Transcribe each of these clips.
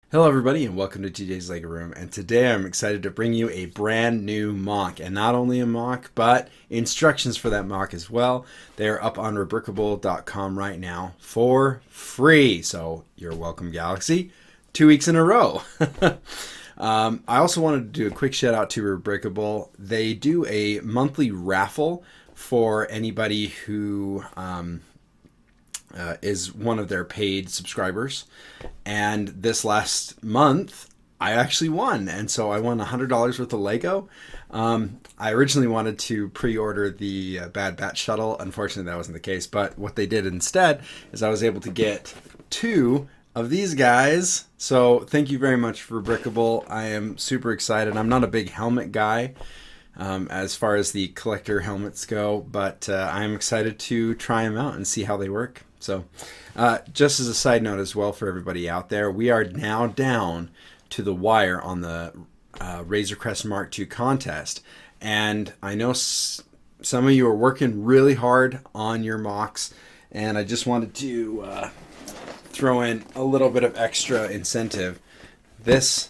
Hello everybody and welcome to TJ's Lego Room, and today I'm excited to bring you a brand new mock, and not only a mock but instructions for that mock as well. They are up on rebrickable.com right now for free, so you're welcome, Galaxy, 2 weeks in a row. I also wanted to do a quick shout out to Rebrickable. They do a monthly raffle for anybody who is one of their paid subscribers. And this last month, I actually won. And so I won $100 worth of Lego. I originally wanted to pre-order the Bad Batch shuttle. Unfortunately, that wasn't the case. But what they did instead is I was able to get 2 of these guys. So thank you very much for Brickable. I am super excited. I'm not a big helmet guy as far as the collector helmets go, but I'm excited to try them out and see how they work. So just as a side note as well for everybody out there, we are now down to the wire on the Razor Crest Mark II contest. And I know some of you are working really hard on your mocks, and I just wanted to throw in a little bit of extra incentive. This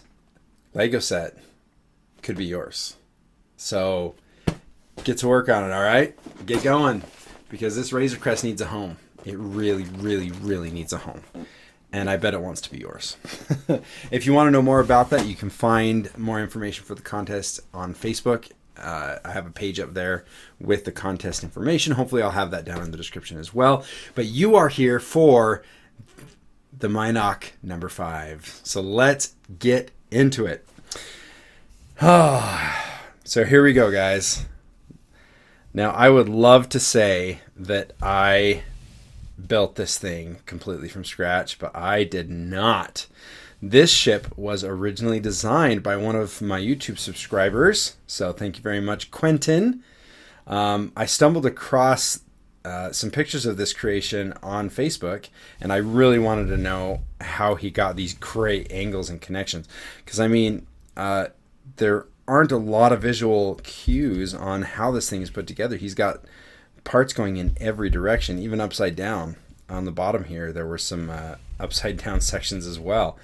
Lego set could be yours. So get to work on it, all right? Get going, because this Razor Crest needs a home. It really, really, really needs a home. And I bet it wants to be yours. If you want to know more about that, you can find more information for the contest on Facebook. I have a page up there with the contest information. Hopefully I'll have that down in the description as well. But you are here for the Mynock number 5. So let's get into it. So here we go, guys. Now, I would love to say that I built this thing completely from scratch, but I did not. This ship was originally designed by one of my YouTube subscribers, so thank you very much, Quentin. I stumbled across some pictures of this creation on Facebook, and I really wanted to know how he got these great angles and connections, because I mean, there aren't a lot of visual cues on how this thing is put together. He's got parts going in every direction, even upside down. On the bottom here, there were some upside down sections as well.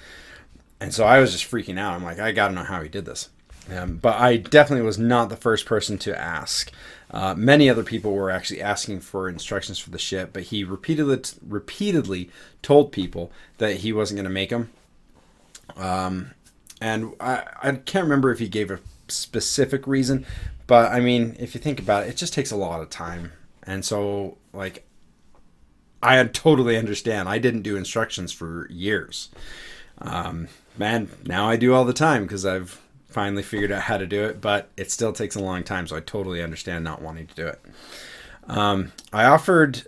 And so I was just freaking out. I'm like, I got to know how he did this. But I definitely was not the first person to ask. Many other people were actually asking for instructions for the ship, but he repeatedly told people that he wasn't going to make them. And I can't remember if he gave a specific reason, but I mean, if you think about it, it just takes a lot of time. And so, like, I totally understand. I didn't do instructions for years. Man, now I do all the time because I've finally figured out how to do it, but it still takes a long time, so I totally understand not wanting to do it. I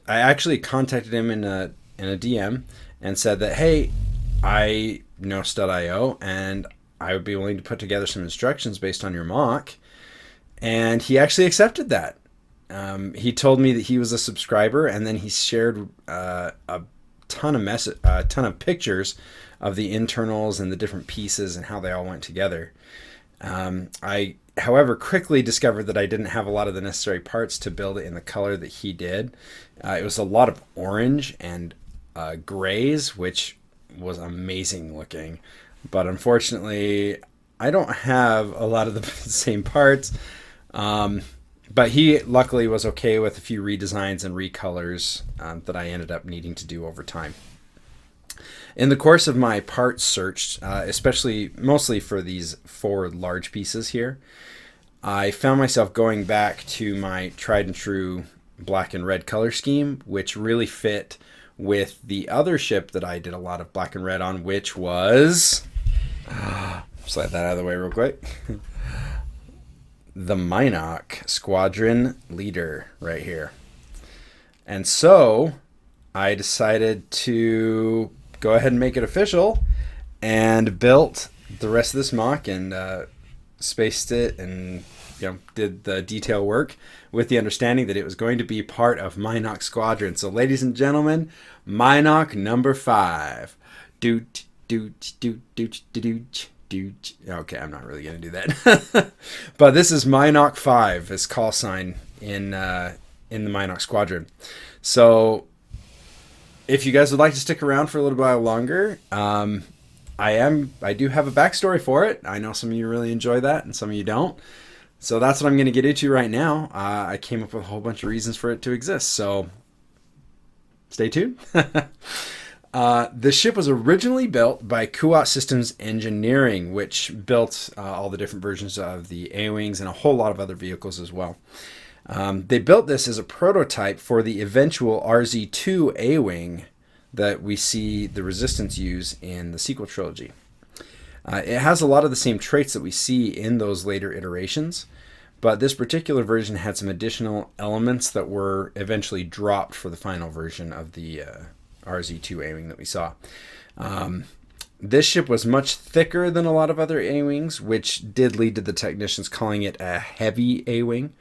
actually contacted him in a DM and said that, hey, I know Stud.io, and I would be willing to put together some instructions based on your mock. And he actually accepted that. He told me that he was a subscriber, and then he shared a ton of pictures of the internals and the different pieces and how they all went together. I, however, quickly discovered that I didn't have a lot of the necessary parts to build it in the color that he did. It was a lot of orange and grays, which was amazing looking. But unfortunately, I don't have a lot of the same parts. But he luckily was okay with a few redesigns and recolors that I ended up needing to do over time. In the course of my parts search, mostly for these 4 large pieces here, I found myself going back to my tried and true black and red color scheme, which really fit with the other ship that I did a lot of black and red on, which was... slide that out of the way real quick. The Mynock Squadron Leader right here. And so I decided to go ahead and make it official and built the rest of this mock and spaced it and did the detail work with the understanding that it was going to be part of Mynock Squadron. So ladies and gentlemen, Mynock number 5. Doot, doot, doot, doot, doot, doot. Okay, I'm not really going to do that. But this is Mynock 5, his call sign in the Mynock Squadron. So if you guys would like to stick around for a little while longer, I do have a backstory for it. I know some of you really enjoy that and some of you don't. So that's what I'm going to get into right now. I came up with a whole bunch of reasons for it to exist. So stay tuned. The ship was originally built by Kuat Systems Engineering, which built all the different versions of the A-Wings and a whole lot of other vehicles as well. They built this as a prototype for the eventual RZ-2 A-Wing that we see the Resistance use in the sequel trilogy. It has a lot of the same traits that we see in those later iterations, but this particular version had some additional elements that were eventually dropped for the final version of the RZ-2 A-Wing that we saw. This ship was much thicker than a lot of other A-Wings, which did lead to the technicians calling it a heavy A-Wing.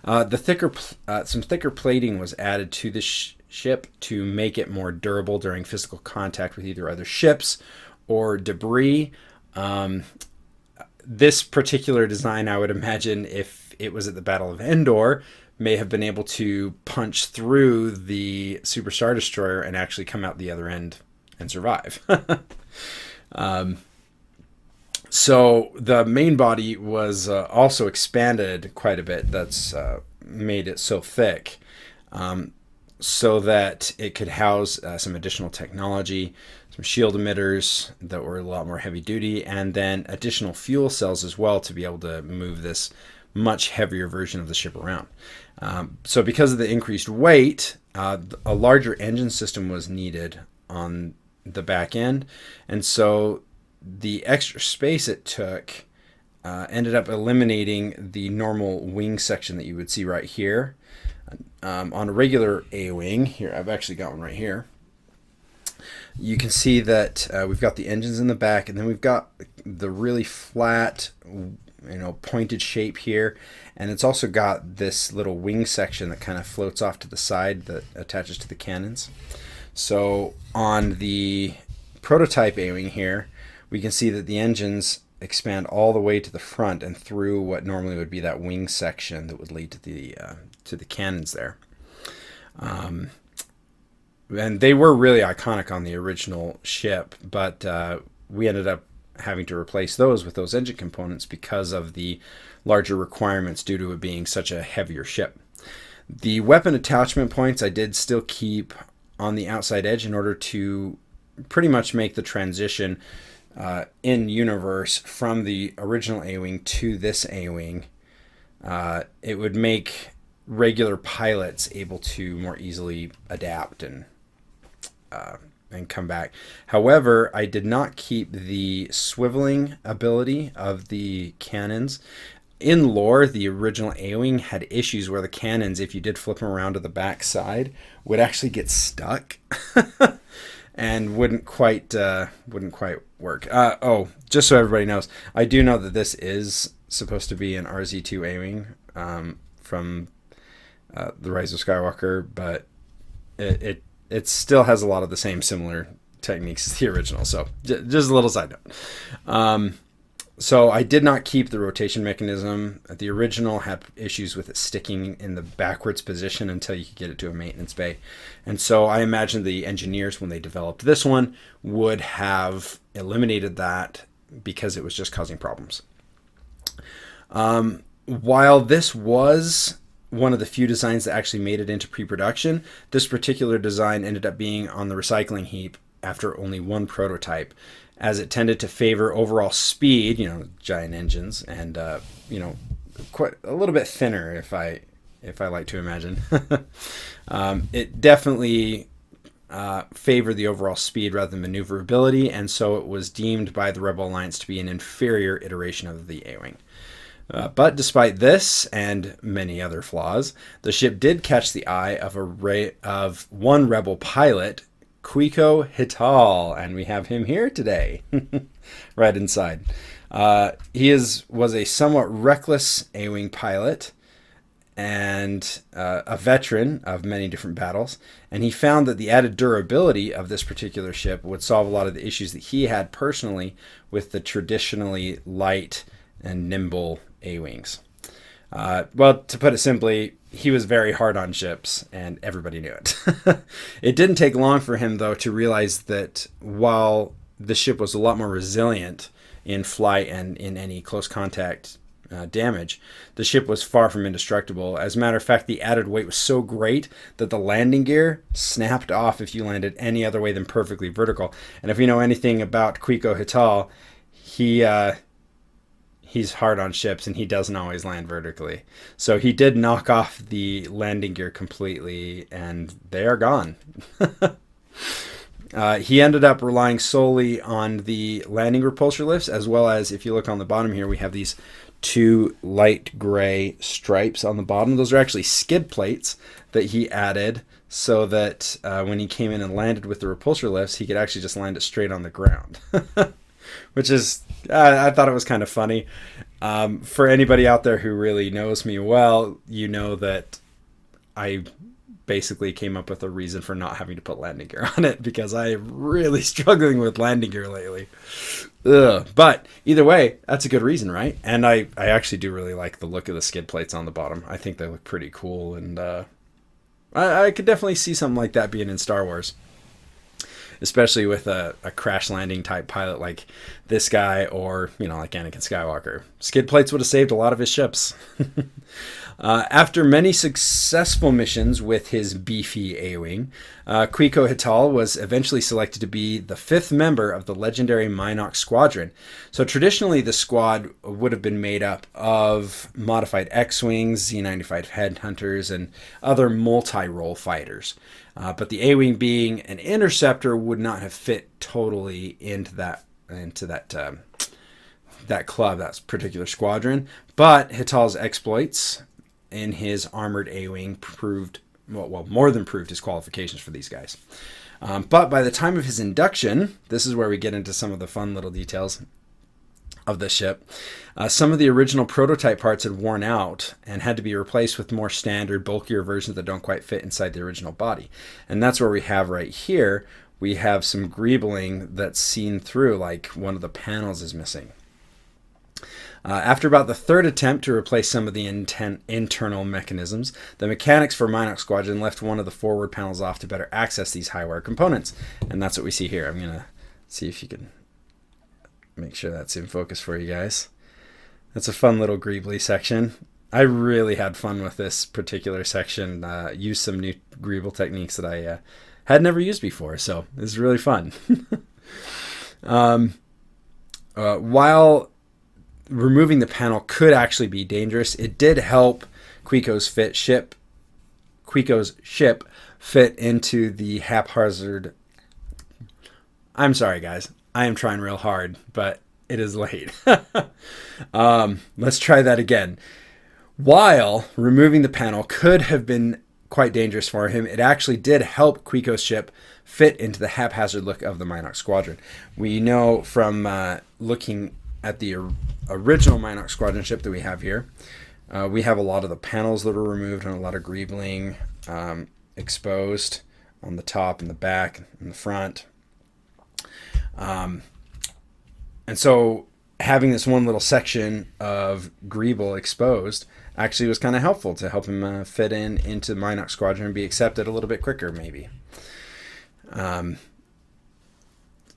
Some thicker plating was added to the ship to make it more durable during physical contact with either other ships or debris. This particular design, I would imagine, if it was at the Battle of Endor, may have been able to punch through the Super Star Destroyer and actually come out the other end and survive. So the main body was also expanded quite a bit. That's made it so thick so that it could house some additional technology, some shield emitters that were a lot more heavy duty, and then additional fuel cells as well to be able to move this much heavier version of the ship around. So because of the increased weight, a larger engine system was needed on the back end. And so the extra space it took ended up eliminating the normal wing section that you would see right here. On a regular A-Wing, here, I've actually got one right here. You can see that we've got the engines in the back, and then we've got the really flat, pointed shape here, and it's also got this little wing section that kind of floats off to the side that attaches to the cannons. So on the prototype A-Wing here, we can see that the engines expand all the way to the front and through what normally would be that wing section that would lead to the cannons there. And they were really iconic on the original ship, but we ended up having to replace those with those engine components because of the larger requirements due to it being such a heavier ship. The weapon attachment points I did still keep on the outside edge in order to pretty much make the transition in universe from the original A-Wing to this A-Wing. It would make regular pilots able to more easily adapt and come back. However, I did not keep the swiveling ability of the cannons. In lore, the original A-Wing had issues where the cannons, if you did flip them around to the back side, would actually get stuck and wouldn't quite work. Just so everybody knows, I do know that this is supposed to be an RZ-2 A-Wing from The Rise of Skywalker, but it still has a lot of the same similar techniques as the original. So just a little side note. So I did not keep the rotation mechanism. The original had issues with it sticking in the backwards position until you could get it to a maintenance bay. And so I imagine the engineers, when they developed this one, would have eliminated that because it was just causing problems. While this was one of the few designs that actually made it into pre-production, this particular design ended up being on the recycling heap after only one prototype, as it tended to favor overall speed, giant engines, and quite a little bit thinner, if I like to imagine. It definitely favored the overall speed rather than maneuverability, and so it was deemed by the Rebel Alliance to be an inferior iteration of the A-Wing. But despite this and many other flaws, the ship did catch the eye of one Rebel pilot, Kuat Systems, and we have him here today, right inside. He was a somewhat reckless A-Wing pilot and a veteran of many different battles, and he found that the added durability of this particular ship would solve a lot of the issues that he had personally with the traditionally light and nimble A-Wings. Well, to put it simply, he was very hard on ships, and everybody knew it. It didn't take long for him, though, to realize that while the ship was a lot more resilient in flight and in any close contact damage. The ship was far from indestructible. As a matter of fact, the added weight was so great that the landing gear snapped off if you landed any other way than perfectly vertical. And if you know anything about Kuat Systems, he's hard on ships and he doesn't always land vertically. So he did knock off the landing gear completely and they are gone. He ended up relying solely on the landing repulsor lifts, as well as, if you look on the bottom here, we have these 2 light gray stripes on the bottom. Those are actually skid plates that he added so that when he came in and landed with the repulsor lifts, he could actually just land it straight on the ground. Which is, I thought it was kind of funny. For anybody out there who really knows me well, you know that I basically came up with a reason for not having to put landing gear on it, because I am really struggling with landing gear lately. Ugh. But either way, that's a good reason, right? And I actually do really like the look of the skid plates on the bottom. I think they look pretty cool, and I could definitely see something like that being in Star Wars, especially with a crash landing type pilot like this guy, or, you know, like Anakin Skywalker. Skid plates would have saved a lot of his ships. After many successful missions with his beefy A-Wing, Kuat Systems was eventually selected to be the 5th member of the legendary Mynock squadron. So traditionally the squad would have been made up of modified X-Wings, Z-95 Headhunters, and other multi-role fighters. But the A-Wing, being an interceptor, would not have fit totally into that club, that particular squadron. But Hital's exploits in his armored A-Wing proved, well, more than proved his qualifications for these guys. But by the time of his induction, this is where we get into some of the fun little details of the ship. Some of the original prototype parts had worn out and had to be replaced with more standard, bulkier versions that don't quite fit inside the original body. And that's where we have right here, we have some Greebling that's seen through, like one of the panels is missing. After about the 3rd attempt to replace some of the internal mechanisms, the mechanics for Mynock Squadron left one of the forward panels off to better access these high-wire components. And that's what we see here. I'm going to see if you can make sure that's in focus for you guys. That's a fun little Greebling section. I really had fun with this particular section. Used some new Greebling techniques that I had never used before, so it was really fun. While removing the panel could actually be dangerous, it did help Kuat's ship fit into the haphazard... I'm sorry, guys. I am trying real hard, but it is late. Let's try that again. While removing the panel could have been quite dangerous for him, it actually did help Kuat's ship fit into the haphazard look of the Mynock Squadron. We know from looking at the original Mynock Squadron ship that we have here, we have a lot of the panels that were removed and a lot of Greebling exposed on the top and the back and the front. And so having this one little section of Greebling exposed actually was kind of helpful to help him fit into Mynock Squadron and be accepted a little bit quicker, maybe.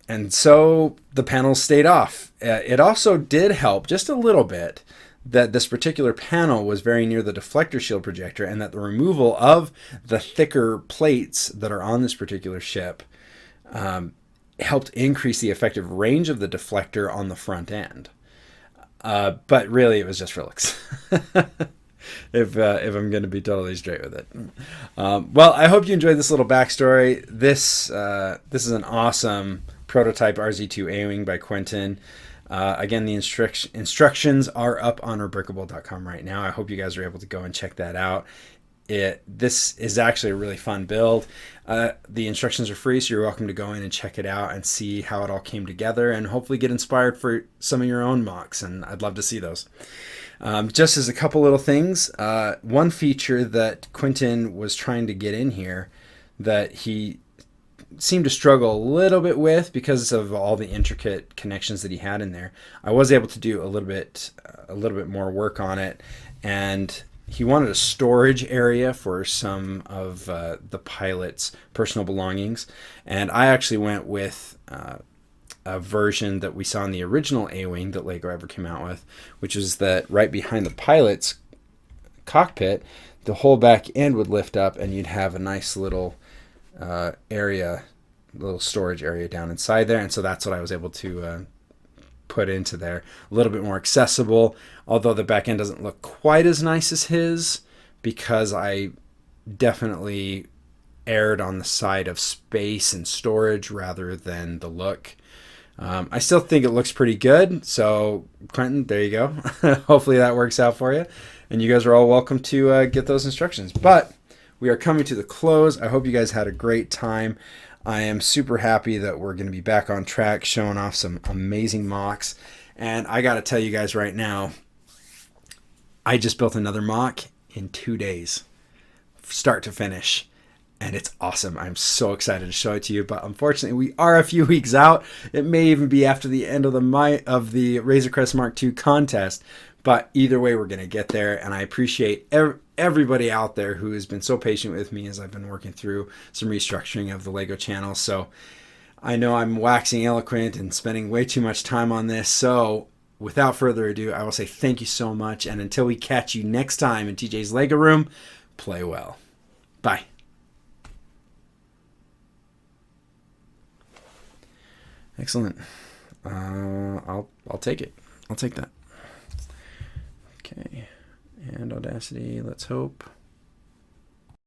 And so the panels stayed off. It also did help just a little bit that this particular panel was very near the deflector shield projector, and that the removal of the thicker plates that are on this particular ship helped increase the effective range of the deflector on the front end. But really, it was just for looks. if I'm going to be totally straight with it. Well, I hope you enjoyed this little backstory. This is an awesome prototype RZ2 A-Wing by Quentin. Again, the instructions are up on unbreakable.com right now. I hope you guys are able to go and check that out. This is actually a really fun build. The instructions are free, so you're welcome to go in and check it out and see how it all came together, and hopefully get inspired for some of your own mocks, and I'd love to see those. Just as a couple little things, one feature that Quentin was trying to get in here that he seemed to struggle a little bit with because of all the intricate connections that he had in there, I was able to do a little bit more work on it, and he wanted a storage area for some of the pilot's personal belongings, and I actually went with a version that we saw in the original A-Wing that Lego ever came out with, which is that right behind the pilot's cockpit, the whole back end would lift up and you'd have a nice little area, little storage area down inside there. And so that's what I was able to put into there. A little bit more accessible, although the back end doesn't look quite as nice as his, because I definitely erred on the side of space and storage rather than the look. I still think it looks pretty good. So Quentin, there you go. Hopefully that works out for you. And you guys are all welcome to get those instructions. But we are coming to the close. I hope you guys had a great time. I am super happy that we're going to be back on track, showing off some amazing mocks. And I got to tell you guys right now, I just built another mock in 2 days, start to finish. And it's awesome. I'm so excited to show it to you. But unfortunately, we are a few weeks out. It may even be after the end of the Razor Crest Mark II contest. But either way, we're going to get there. And I appreciate everybody out there who has been so patient with me as I've been working through some restructuring of the Lego channel. So I know I'm waxing eloquent and spending way too much time on this. So without further ado, I will say thank you so much. And until we catch you next time in TJ's Lego Room, play well. Bye. Excellent. I'll take it. I'll take that. Okay. And Audacity, let's hope.